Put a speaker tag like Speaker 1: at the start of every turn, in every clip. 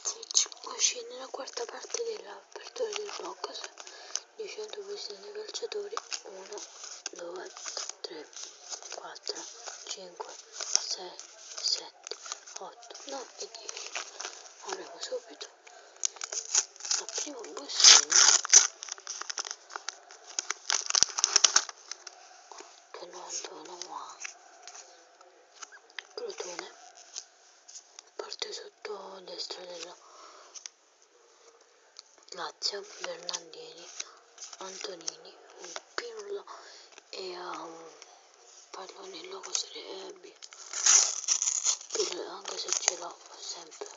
Speaker 1: Kovacic uscì nella quarta parte dell'apertura del box dicendo questi calciatori 1, 2, 3, 4, 5, 6, 7, 8, 9 e 10. Apriamo subito al primo bussino che non sono a Crotone, parte sotto destra della Lazio, Bernardini, Antonini, un Pirlo e un pallone in logo Serie B. Pirlo, anche se ce l'ho sempre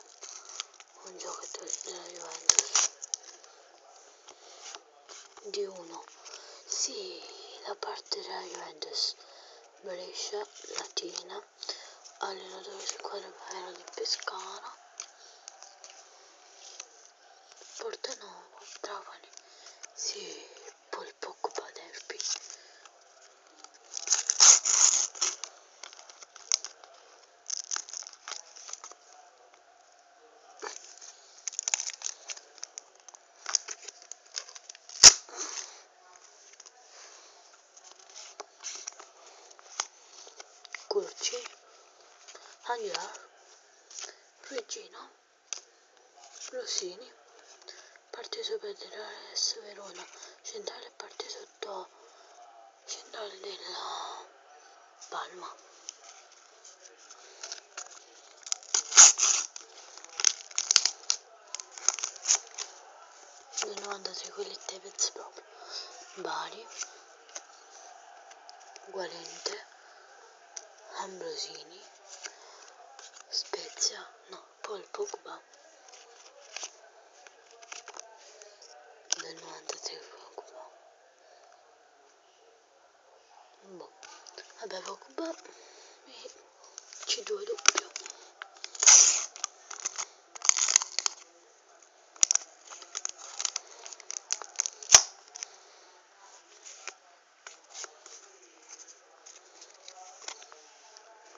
Speaker 1: un giocatore della Juventus di uno. Sì, la parte della Juventus, Brescia, Latina, allenatore squadra Baero di Pescara, Portanova, Trapani, sì, Paul Pogba Derby. Curci, Aguilar, Regina, Rossini, parte sopra dell'AS Verona, centrale parte sotto centrale della Palma. Del 93 quelli Tevez proprio. Bari, Guarente, Ambrosini, Spezia, no, Paul Pogba. Del 93 Pogba. Boh. Vabbè, Pogba e C2 doppio.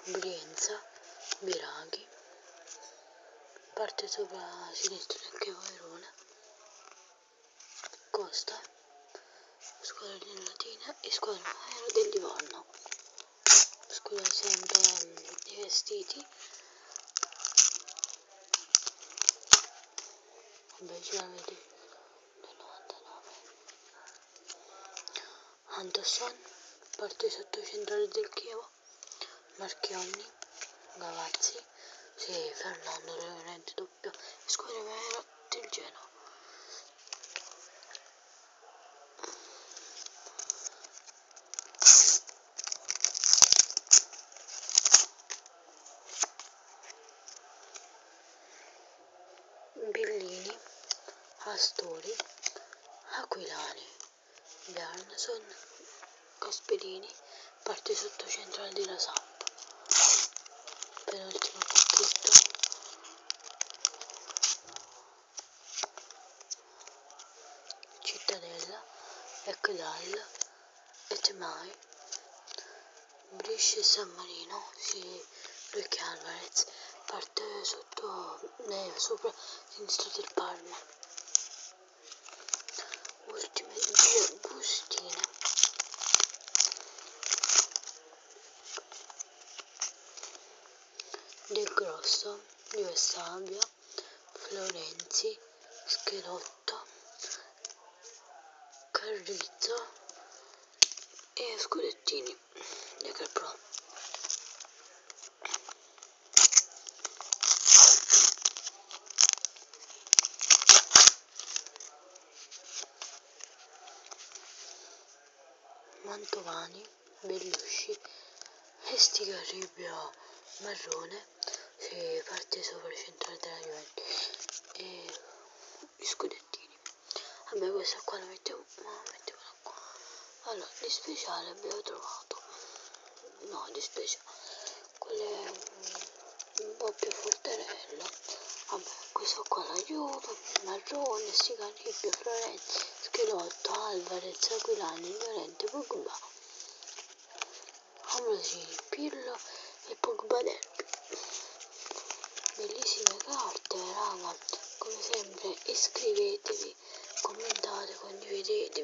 Speaker 1: Brienza, Biraghi, parte sopra a sinistra anche Verona, Costa, squadra di Latina e squadra aerea del Livorno. Scusa sempre i vestiti. Vabbè, ce la vedi del 99. Anderson, parte sotto centrale del Chievo, Marchionni, Gavazzi, sì, Fernando Llorente doppio, squadra aerea del Genoa. Bellini, Astori, Aquilani, Bjarnason, Gasperini, parte sotto centrale della Samp. Penultimo pacchetto. Cittadella, Ekdal, Etmai, Brescia e San Marino, sì, Luis Alvarez, parte sotto, sopra sinistra del Parma. Ultime due bustine. Del Grosso, Dio Sabia, Florenzi, Schelotto, Carrizzo e scudettini Lega Pro. Mantovani, Bellusci, Estigarribia marrone, si parte sopra il centrale della Juventus e gli scudettini. Vabbè, questa qua la mettiamo qua. Allora, di speciale abbiamo trovato, no, di speciale, quelle un po' più forterella. Vabbè, questo qua la Juve, marrone, Estigarribia, Florenzi, Schelotto, Alvarez, Aquilani, Llorente, Pogba, Ambrosini, Pirlo e Pogba Derby. Bellissime carte, raga. iscrivetevi, commentate, condividete,